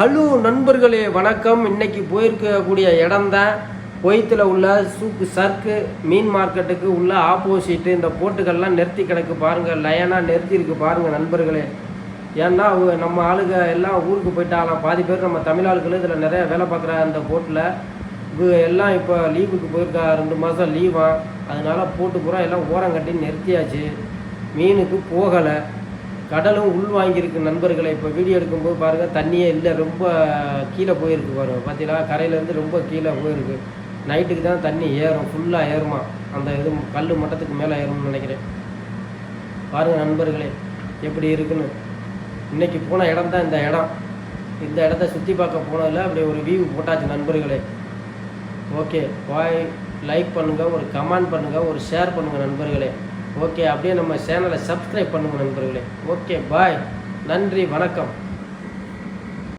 Hello நண்பர்களே வணக்கம். இன்னைக்கு போயிருக்கக்கூடிய இடம் தான் குவைத்தில் உள்ள சூக்கு சர்க்கு மீன் மார்க்கெட்டுக்கு உள்ள ஆப்போசிட்டு. இந்த போட்டுகள்லாம் நிறுத்தி கிடக்கு பாருங்கள், லைனாக நிறுத்தியிருக்கு பாருங்கள் நண்பர்களே. ஏன்னா நம்ம ஆளுங்க எல்லாம் ஊருக்கு போயிட்டாலாம், பாதி பேர் நம்ம தமிழ் ஆளுகள் இதில் நிறைய வேலை பார்க்குற அந்த போட்டில் எல்லாம் இப்போ லீவுக்கு போயிருக்கா, 2 மாதம் லீவா. அதனால் போட்டு பூரா எல்லாம் ஓரம் கட்டி நிறுத்தியாச்சு, மீனுக்கு போகலை. கடலும் உள் வாங்கியிருக்கு நண்பர்களை. இப்போ வீடியோ எடுக்கும்போது பாருங்கள், தண்ணியே இல்லை, ரொம்ப கீழே போயிருக்கு பாருங்கள். பார்த்தீங்களா, கரையிலேருந்து ரொம்ப கீழே போயிருக்கு. நைட்டுக்கு தான் தண்ணி ஏறும், ஃபுல்லாக ஏறுமா, அந்த இது கல் மட்டத்துக்கு மேலே ஏறும்னு நினைக்கிறேன். பாருங்கள் நண்பர்களே எப்படி இருக்குன்னு. இன்றைக்கி போன இடம் தான் இந்த இடம். இந்த இடத்த சுற்றி பார்க்க போனதில் அப்படி ஒரு வியூ போட்டாச்சு நண்பர்களே. Okay bye. லைக் பண்ணுங்கள், ஒரு கமெண்ட் பண்ணுங்கள், ஒரு ஷேர் பண்ணுங்கள் நண்பர்களே. ஓகே, அப்படியே நம்ம சேனலை சப்ஸ்கிரைப் பண்ணுங்கள் நண்பர்களே. ஓகே பாய், நன்றி, வணக்கம்.